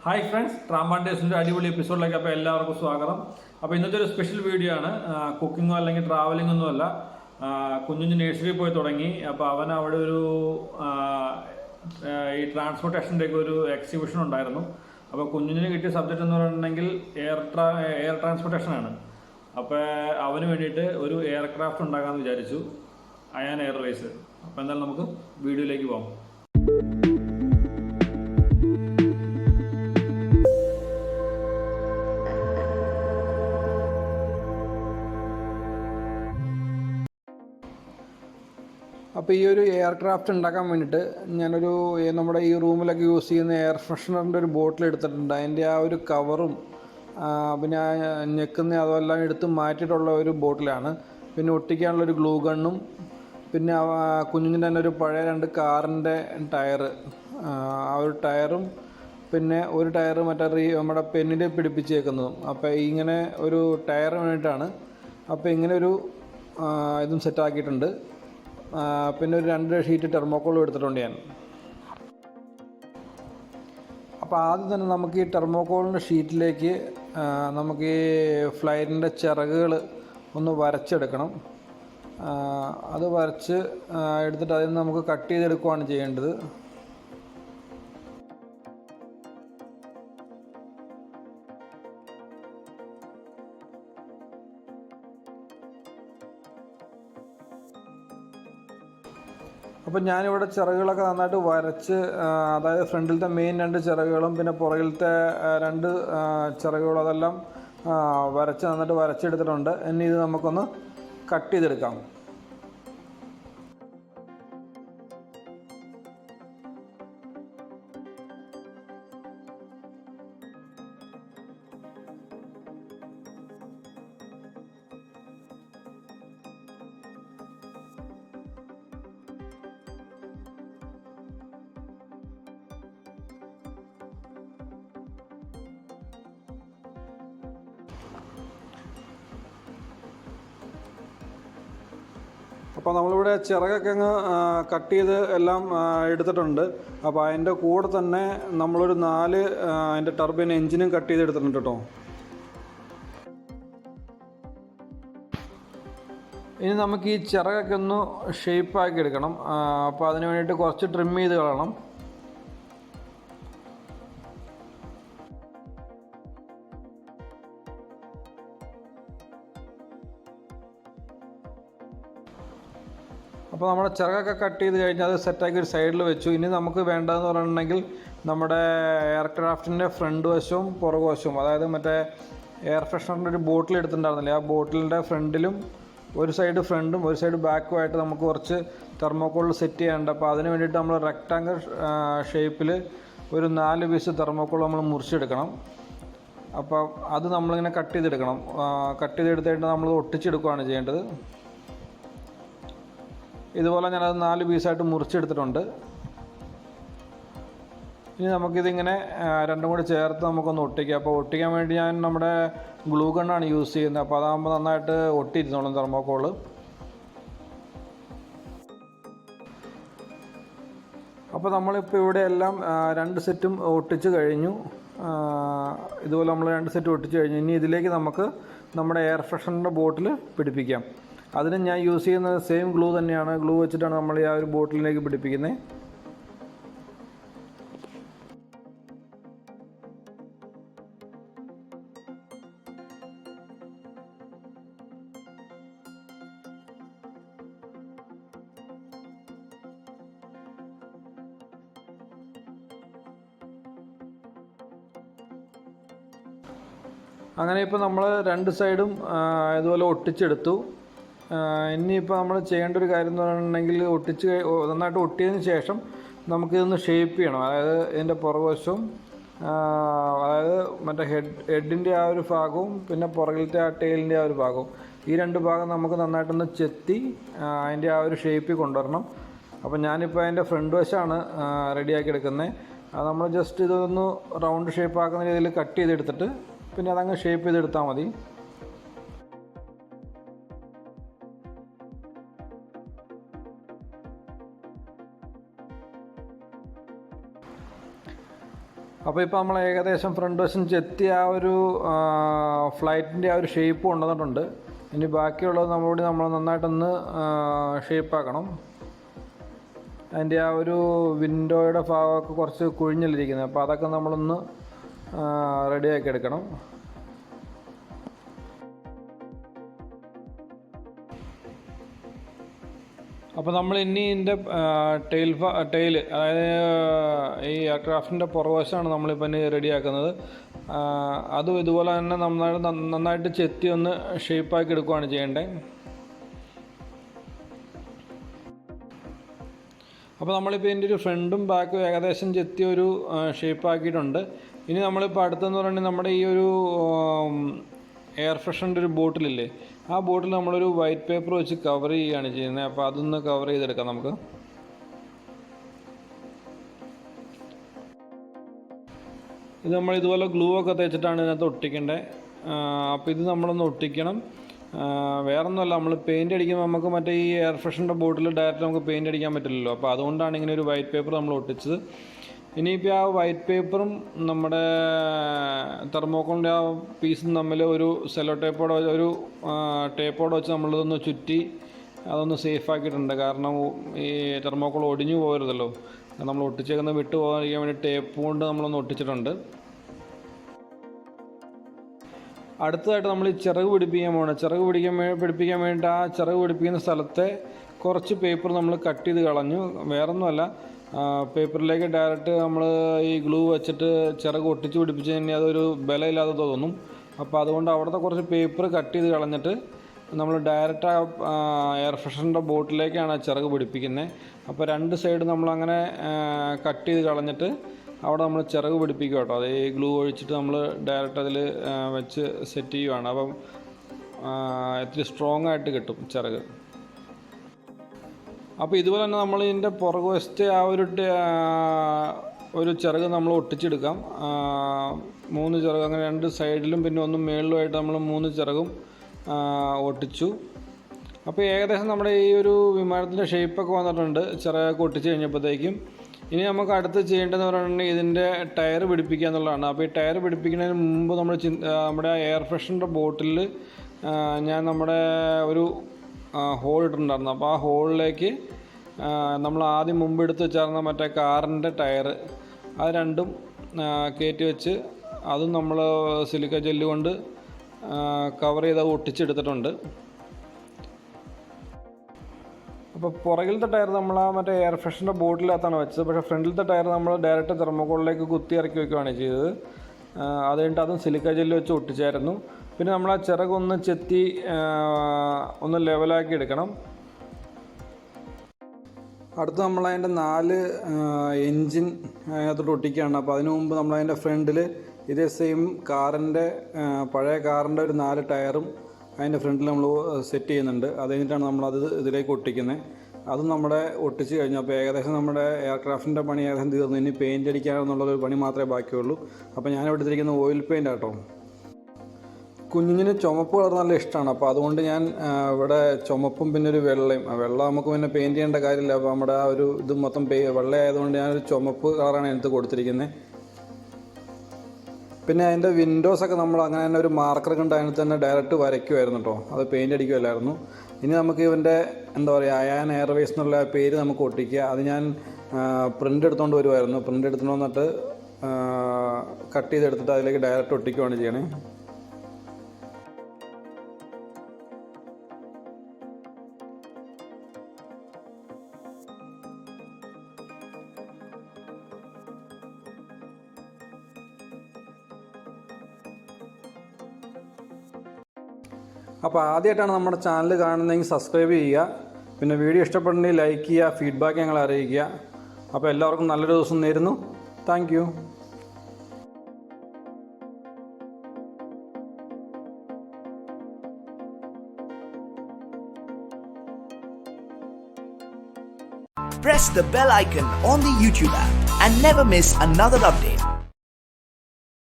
Hi friends, ട്രാമ്പാൻഡേഴ്സിൻ്റെ അടിപൊളി എപ്പിസോഡിലേക്ക് അപ്പോൾ എല്ലാവർക്കും സ്വാഗതം. അപ്പോൾ ഇന്നത്തെ ഒരു സ്പെഷ്യൽ വീഡിയോ ആണ്. കുക്കിങ്ങോ അല്ലെങ്കിൽ ട്രാവലിംഗ് ഒന്നുമല്ല. കുഞ്ഞുഞ്ഞ് നേഴ്സറി പോയി തുടങ്ങി. അപ്പോൾ അവൻ അവിടെ ഒരു ഈ ട്രാൻസ്പോർട്ടേഷൻ്റെയൊക്കെ ഒരു എക്സിബിഷൻ ഉണ്ടായിരുന്നു. അപ്പോൾ കുഞ്ഞിന് കിട്ടിയ സബ്ജക്റ്റ് എന്ന് പറഞ്ഞിട്ടുണ്ടെങ്കിൽ എയർ ട്രാൻസ്പോർട്ടേഷനാണ്. അപ്പോൾ അവന് വേണ്ടിയിട്ട് ഒരു എയർക്രാഫ്റ്റ് ഉണ്ടാക്കാമെന്ന് വിചാരിച്ചു, അയാൻ എയർവേസ്. അപ്പോൾ എന്തായാലും നമുക്ക് വീഡിയോയിലേക്ക് പോകാം. അപ്പോൾ ഈ ഒരു എയർക്രാഫ്റ്റ് ഉണ്ടാക്കാൻ വേണ്ടിയിട്ട് ഞാനൊരു നമ്മുടെ ഈ റൂമിലൊക്കെ യൂസ് ചെയ്യുന്ന എയർ ഫ്രഷ്നറിൻ്റെ ഒരു ബോട്ടിൽ എടുത്തിട്ടുണ്ട്. അതിൻ്റെ ആ ഒരു കവറും പിന്നെ ആ ഞെക്കുന്ന അതെല്ലാം എടുത്ത് മാറ്റിയിട്ടുള്ള ഒരു ബോട്ടിലാണ്. പിന്നെ ഒട്ടിക്കാനുള്ളൊരു ഗ്ലൂ ഗണ്ണും, പിന്നെ കുഞ്ഞിൻ്റെ തന്നെ ഒരു പഴയ 2 കാറിൻ്റെ ടയർ, ആ ഒരു ടയറും, പിന്നെ ഒരു ടയർ നമ്മുടെ പെന്നിൽ പിടിപ്പിച്ചേക്കുന്നതും. അപ്പോൾ ഇങ്ങനെ ഒരു ടയർ വേണ്ടിയിട്ടാണ്. അപ്പോൾ ഇങ്ങനെ ഒരു ഇതും സെറ്റാക്കിയിട്ടുണ്ട്. പിന്നെ ഒരു 2 ഷീറ്റ് തെർമോക്കോളും എടുത്തിട്ടുണ്ട് ഞാൻ. അപ്പോൾ ആദ്യം തന്നെ നമുക്ക് ഈ തെർമോക്കോളിൻ്റെ ഷീറ്റിലേക്ക് നമുക്ക് ഈ ഫ്ലൈറ്റിൻ്റെ ചിറകുകൾ ഒന്ന് വരച്ചെടുക്കണം. അത് വരച്ച് എടുത്തിട്ട് അതിൽ നിന്ന് നമുക്ക് കട്ട് ചെയ്തെടുക്കുകയാണ് ചെയ്യേണ്ടത്. അപ്പം ഞാനിവിടെ ചിറകുകളൊക്കെ നന്നായിട്ട് വരച്ച്, അതായത് ഫ്രണ്ടിലത്തെ മെയിൻ 2 ചിറകുകളും പിന്നെ പുറകിലത്തെ 2 ചിറകുകളും അതെല്ലാം നന്നായിട്ട് വരച്ചെടുത്തിട്ടുണ്ട്. ഇനി ഇത് നമുക്കൊന്ന് കട്ട് ചെയ്തെടുക്കാം. അപ്പോൾ നമ്മളിവിടെ ചിറകൊക്കെ അങ്ങ് കട്ട് ചെയ്ത് എല്ലാം എടുത്തിട്ടുണ്ട്. അപ്പോൾ അതിൻ്റെ കൂടെ തന്നെ നമ്മളൊരു 4 അതിൻ്റെ ടർബൈൻ എഞ്ചിനും കട്ട് ചെയ്ത് എടുത്തിട്ടുണ്ട് കേട്ടോ. ഇനി നമുക്ക് ഈ ചിറകൊക്കെ ഒന്ന് ഷേപ്പാക്കി എടുക്കണം. അപ്പോൾ അതിന് വേണ്ടിയിട്ട് കുറച്ച് ട്രിം ചെയ്ത് കളയണം. അപ്പോൾ നമ്മുടെ ചിറകൊക്കെ കട്ട് ചെയ്ത് കഴിഞ്ഞാൽ അത് സെറ്റാക്കി ഒരു സൈഡിൽ വെച്ചു. ഇനി നമുക്ക് വേണ്ടതെന്ന് പറഞ്ഞിട്ടുണ്ടെങ്കിൽ നമ്മുടെ എയർക്രാഫ്റ്റിൻ്റെ ഫ്രണ്ട് വശവും പുറകു വശവും, അതായത് മറ്റേ എയർ ഫ്രഷ്നറിൻ്റെ ഒരു ബോട്ടിൽ എടുത്തിട്ടുണ്ടായിരുന്നില്ലേ, ആ ബോട്ടിലിൻ്റെ ഫ്രണ്ടിലും ഒരു സൈഡ് ഫ്രണ്ടും ഒരു സൈഡ് ബാക്കുമായിട്ട് നമുക്ക് കുറച്ച് തെർമോക്കോളിൽ സെറ്റ് ചെയ്യാനുണ്ട്. അപ്പോൾ അതിന് വേണ്ടിയിട്ട് നമ്മൾ റെക്റ്റാങ്കിൾ ഷേപ്പിൽ ഒരു 4 പീസ് തെർമോക്കോൾ നമ്മൾ മുറിച്ചെടുക്കണം. അപ്പോൾ അത് നമ്മളിങ്ങനെ കട്ട് ചെയ്തെടുക്കണം. കട്ട് ചെയ്തെടുത്തിട്ട് നമ്മൾ ഒട്ടിച്ചെടുക്കുകയാണ് ചെയ്യേണ്ടത്. ഇതുപോലെ ഞാനത് 4 പീസായിട്ട് മുറിച്ചെടുത്തിട്ടുണ്ട്. ഇനി നമുക്കിതിങ്ങനെ 2 കൂടി ചേർത്ത് നമുക്കൊന്ന് ഒട്ടിക്കാം. അപ്പോൾ ഒട്ടിക്കാൻ വേണ്ടി ഞാൻ നമ്മുടെ ഗ്ലൂ ഗണ്ണാണ് യൂസ് ചെയ്യുന്നത്. അപ്പോൾ അതാകുമ്പോൾ നന്നായിട്ട് ഒട്ടിയിരുന്നോളും തെർമോക്കോള്. അപ്പോൾ നമ്മളിപ്പോൾ ഇവിടെ എല്ലാം 2 സെറ്റും ഒട്ടിച്ച് കഴിഞ്ഞു. ഇതുപോലെ നമ്മൾ 2 സെറ്റ് ഒട്ടിച്ച് കഴിഞ്ഞു. ഇനി ഇതിലേക്ക് നമുക്ക് നമ്മുടെ എയർ ഫ്രഷറിൻ്റെ ബോട്ടിൽ പിടിപ്പിക്കാം. അതിന് ഞാൻ യൂസ് ചെയ്യുന്നത് സെയിം ഗ്ലൂ തന്നെയാണ്. ഗ്ലൂ വെച്ചിട്ടാണ് നമ്മൾ ഈ ആ ഒരു ബോട്ടിലിലേക്ക് പിടിപ്പിക്കുന്നത്. അങ്ങനെ ഇപ്പോൾ നമ്മൾ 2 സൈഡും ഇതുപോലെ ഒട്ടിച്ചെടുത്തു. ഇനിയിപ്പോൾ നമ്മൾ ചെയ്യേണ്ട ഒരു കാര്യം എന്ന് പറഞ്ഞിട്ടുണ്ടെങ്കിൽ നന്നായിട്ട് ഒട്ടിയതിന് ശേഷം നമുക്കിതൊന്ന് ഷേപ്പ് ചെയ്യണം. അതായത് ഇതിൻ്റെ പുറകുവശവും, അതായത് മറ്റേ ഹെഡിൻ്റെ ആ ഒരു ഭാഗവും പിന്നെ പുറകിലത്തെ ആ ടെയിലിൻ്റെ ആ ഒരു ഭാഗവും, ഈ 2 ഭാഗം നമുക്ക് നന്നായിട്ടൊന്ന് ചെത്തി അതിൻ്റെ ആ ഒരു ഷേപ്പിൽ കൊണ്ടുവരണം. അപ്പോൾ ഞാനിപ്പോൾ അതിൻ്റെ ഫ്രണ്ട് വശമാണ് റെഡിയാക്കി എടുക്കുന്നത്. അത് നമ്മൾ ജസ്റ്റ് ഇതൊന്ന് റൗണ്ട് ഷേപ്പ് ആക്കുന്ന രീതിയിൽ കട്ട് ചെയ്തെടുത്തിട്ട് പിന്നെ അതങ്ങ് ഷേപ്പ് ചെയ്തെടുത്താൽ മതി. അപ്പോൾ ഇപ്പോൾ നമ്മൾ ഏകദേശം ഫ്രണ്ട് വശം ചെത്തി ആ ഒരു ഫ്ലൈറ്റിൻ്റെ ആ ഒരു ഷേപ്പ് കൊണ്ടുവന്നിട്ടുണ്ട്. ഇനി ബാക്കിയുള്ളത് നമ്മൾ നന്നായിട്ടൊന്ന് ഷേപ്പാക്കണം. അതിൻ്റെ ആ ഒരു വിൻഡോയുടെ ഭാഗമൊക്കെ കുറച്ച് കുഴിഞ്ഞിരിക്കുന്നത്, അപ്പോൾ അതൊക്കെ നമ്മളൊന്ന് റെഡിയാക്കി എടുക്കണം. അപ്പോൾ നമ്മൾ ഇനി ഇതിൻ്റെ ടെയിൽ അതായത് ഈ എയർക്രാഫ്റ്റിൻ്റെ പുറകുവശമാണ് നമ്മളിപ്പോൾ ഇനി റെഡിയാക്കുന്നത്. അതും ഇതുപോലെ തന്നെ നന്നായിട്ട് ചെത്തി ഒന്ന് ഷേപ്പാക്കി എടുക്കുകയാണ് ചെയ്യേണ്ടത്. അപ്പോൾ നമ്മളിപ്പോൾ ഇതിൻ്റെ ഒരു ഫ്രണ്ടും ബാക്കും ഏകദേശം ചെത്തി ഒരു ഷേപ്പാക്കിയിട്ടുണ്ട്. ഇനി നമ്മളിപ്പോൾ അടുത്തെന്ന് പറയുന്നത് നമ്മുടെ ഈ ഒരു എയർ ഫ്രഷറിൻ്റെ ഒരു ബോട്ടിലില്ലേ, ആ ബോട്ടിൽ നമ്മളൊരു വൈറ്റ് പേപ്പർ വെച്ച് കവർ ചെയ്യുകയാണ് ചെയ്യുന്നത്. അപ്പോൾ അതൊന്ന് കവർ ചെയ്തെടുക്കാം നമുക്ക്. ഇത് നമ്മൾ ഇതുപോലെ ഗ്ലൂ ഒക്കെ തേച്ചിട്ടാണ് ഇതിനകത്ത് ഒട്ടിക്കേണ്ടത്. അപ്പോൾ ഇത് നമ്മളൊന്ന് ഒട്ടിക്കണം. വേറൊന്നുമല്ല, നമ്മൾ പെയിൻറ്റ് അടിക്കുമ്പോൾ നമുക്ക് മറ്റേ ഈ എയർ ഫ്രഷറിൻ്റെ ബോട്ടിൽ ഡയറക്റ്റ് നമുക്ക് പെയിൻറ്റ് അടിക്കാൻ പറ്റില്ലല്ലോ. അപ്പോൾ അതുകൊണ്ടാണ് ഇങ്ങനെ ഒരു വൈറ്റ് പേപ്പർ നമ്മൾ ഒട്ടിച്ചത്. ഇനിയിപ്പോൾ ആ വൈറ്റ് പേപ്പറും നമ്മുടെ തെർമോക്കോളിൻ്റെ ആ പീസും തമ്മിൽ ഒരു സെല്ലോ ടേപ്പോടെ ഒരു ടേപ്പോടെ വെച്ച് നമ്മളിതൊന്ന് ചുറ്റി അതൊന്ന് സേഫാക്കിയിട്ടുണ്ട്. കാരണം ഈ തെർമോക്കോൾ ഒടിഞ്ഞു പോകരുതല്ലോ, നമ്മൾ ഒട്ടിച്ചേക്കുന്ന വിട്ടു പോകാതിരിക്കാൻ വേണ്ടി ടേപ്പ് കൊണ്ട് നമ്മളൊന്ന് ഒട്ടിച്ചിട്ടുണ്ട്. അടുത്തതായിട്ട് നമ്മൾ ഈ ചിറക് പിടിപ്പിക്കാൻ പോകണം. ചിറക് പിടിപ്പിക്കാൻ വേണ്ടിയിട്ട് ആ ചിറക് പിടിപ്പിക്കുന്ന സ്ഥലത്തെ കുറച്ച് പേപ്പർ നമ്മൾ കട്ട് ചെയ്ത് കളഞ്ഞു. വേറൊന്നുമല്ല, പേപ്പറിലേക്ക് ഡയറക്റ്റ് നമ്മൾ ഈ ഗ്ലൂ വെച്ചിട്ട് ചിറക് ഒട്ടിച്ച് പിടിപ്പിച്ച് കഴിഞ്ഞാൽ അതൊരു ബലമില്ലാതെ തോന്നും. അപ്പോൾ അതുകൊണ്ട് അവിടുത്തെ കുറച്ച് പേപ്പർ കട്ട് ചെയ്ത് കളഞ്ഞിട്ട് നമ്മൾ ഡയറക്റ്റ് ആ എയർ ഫ്രഷറിൻ്റെ ബോട്ടിലേക്കാണ് ചിറക് പിടിപ്പിക്കുന്നത്. അപ്പോൾ രണ്ട് സൈഡ് നമ്മളങ്ങനെ കട്ട് ചെയ്ത് കളഞ്ഞിട്ട് അവിടെ നമ്മൾ ചിറക് പിടിപ്പിക്കുക കേട്ടോ. അത് ഈ ഗ്ലൂ ഒഴിച്ചിട്ട് നമ്മൾ ഡയറക്റ്റ് അതിൽ വെച്ച് സെറ്റ് ചെയ്യുവാണ്. അപ്പം ഇത്തിരി സ്ട്രോങ് ആയിട്ട് കിട്ടും ചിറക്. അപ്പോൾ ഇതുപോലെ തന്നെ നമ്മൾ ഇതിൻ്റെ പുറകുവശത്തെ ആ ഒരു ചിറക് നമ്മൾ ഒട്ടിച്ചെടുക്കാം. 3 ചിറക് അങ്ങനെ 2 സൈഡിലും പിന്നെ ഒന്ന് മേളിലുമായിട്ട് നമ്മൾ 3 ചിറകും ഒട്ടിച്ചു. അപ്പോൾ ഏകദേശം നമ്മുടെ ഈ ഒരു വിമാനത്തിൻ്റെ ഷേപ്പൊക്കെ വന്നിട്ടുണ്ട് ചിറകൊക്കെ ഒട്ടിച്ച് കഴിഞ്ഞപ്പോഴത്തേക്കും. ഇനി നമുക്ക് അടുത്ത് ചെയ്യേണ്ടതെന്ന് പറഞ്ഞിട്ടുണ്ടെങ്കിൽ ഇതിൻ്റെ ടയർ പിടിപ്പിക്കുക എന്നുള്ളതാണ്. അപ്പോൾ ഈ ടയർ പിടിപ്പിക്കുന്നതിന് മുമ്പ് നമ്മുടെ എയർ ഫ്രഷറിൻ്റെ ബോട്ടിൽ ഞാൻ നമ്മുടെ ഒരു ഹോൾ ഇട്ടിട്ടുണ്ടായിരുന്നു. അപ്പോൾ ആ ഹോളിലേക്ക് നമ്മൾ ആദ്യം മുമ്പ് എടുത്ത് വെച്ചായിരുന്ന മറ്റേ കാറിൻ്റെ ടയർ അത് രണ്ടും കയറ്റി വെച്ച് അതും നമ്മൾ സിലിക്ക ജെല്ല് കൊണ്ട് കവർ ചെയ്ത് ഒട്ടിച്ചെടുത്തിട്ടുണ്ട്. അപ്പോൾ പുറകിലത്തെ ടയർ നമ്മൾ ആ മറ്റേ എയർ ഫ്രഷറിൻ്റെ ബോട്ടിനകത്താണ് വെച്ചത്. പക്ഷേ ഫ്രണ്ടിലത്തെ ടയർ നമ്മൾ ഡയറക്റ്റ് തെർമോക്കോളിലേക്ക് കുത്തി ഇറക്കി വയ്ക്കുകയാണ് ചെയ്തത്. അത് കഴിഞ്ഞിട്ട് അതും സിലിക്ക ജെല്ല് വെച്ച് ഒട്ടിച്ചായിരുന്നു. പിന്നെ നമ്മൾ ആ ചിറകൊന്ന് ചെത്തി ഒന്ന് ലെവലാക്കി എടുക്കണം. അടുത്ത് നമ്മളതിൻ്റെ 4 എൻജിൻ അതിനകത്തോട്ട് ഒട്ടിക്കുകയാണ്. അപ്പോൾ അതിനു മുമ്പ് നമ്മളതിൻ്റെ ഫ്രണ്ടിൽ ഇതേ സെയിം കാറിൻ്റെ പഴയ കാറിൻ്റെ ഒരു 4 ടയറും അതിൻ്റെ ഫ്രണ്ടിൽ നമ്മൾ സെറ്റ് ചെയ്യുന്നുണ്ട്. അത് കഴിഞ്ഞിട്ടാണ് നമ്മളത് ഇതിലേക്ക് ഒട്ടിക്കുന്നത്. അതും നമ്മുടെ ഒട്ടിച്ച് കഴിഞ്ഞു. അപ്പോൾ ഏകദേശം നമ്മുടെ എയർക്രാഫ്റ്റിൻ്റെ പണി ഏകദേശം തീർന്നു. ഇനി പെയിൻ്റ് അടിക്കാനുള്ളൊരു പണി മാത്രമേ ബാക്കിയുള്ളൂ. അപ്പോൾ ഞാൻ എടുത്തിരിക്കുന്നത് ഓയിൽ പെയിൻ്റ് ആട്ടോ. കുഞ്ഞിന് ചുമപ്പ് കളർ നല്ല ഇഷ്ടമാണ്. അപ്പോൾ അതുകൊണ്ട് ഞാൻ ഇവിടെ ചുമപ്പും പിന്നെ ഒരു വെള്ളയും. വെള്ള നമുക്ക് പിന്നെ പെയിൻറ്റ് ചെയ്യേണ്ട കാര്യമില്ല. അപ്പോൾ നമ്മുടെ ആ ഒരു ഇത് മൊത്തം വെള്ളയായതുകൊണ്ട് ഞാനൊരു ചുമപ്പ് കളറാണ് എടുത്ത് കൊടുത്തിരിക്കുന്നത്. പിന്നെ അതിൻ്റെ വിൻഡോസൊക്കെ നമ്മൾ അങ്ങനെ തന്നെ ഒരു മാർക്കർ കൊണ്ട് അതിനകത്ത് തന്നെ ഡയറക്റ്റ് വരയ്ക്കുമായിരുന്നു കേട്ടോ. അത് പെയിൻ്റ് അടിക്കുമല്ലായിരുന്നു. ഇനി നമുക്ക് ഇവൻ്റെ എന്താ പറയുക അയാൻ എയർവേസ് എന്നുള്ള പേര് നമുക്ക് ഒട്ടിക്കുക. അത് ഞാൻ പ്രിൻ്റ് എടുത്തുകൊണ്ട് വരുമായിരുന്നു. പ്രിൻ്റ് എടുത്തുകൊണ്ട് വന്നിട്ട് കട്ട് ചെയ്തെടുത്തിട്ട് അതിലേക്ക് ഡയറക്റ്റ് ഒട്ടിക്കുകയാണ് ചെയ്യണേ. അപ്പോൾ ആദ്യമായിട്ടാണ് നമ്മുടെ ചാനൽ കാണുന്നതെങ്കിൽ സബ്സ്ക്രൈബ് ചെയ്യുക. പിന്നെ വീഡിയോ ഇഷ്ടപ്പെട്ടുണ്ടെങ്കിൽ ലൈക്ക് ചെയ്യുക, ഫീഡ്ബാക്ക് ഞങ്ങളെ അറിയിക്കുക. അപ്പോൾ എല്ലാവർക്കും നല്ലൊരു ദിവസം നേരുന്നു. Thank you. Press the bell icon on the YouTube app and never miss another update.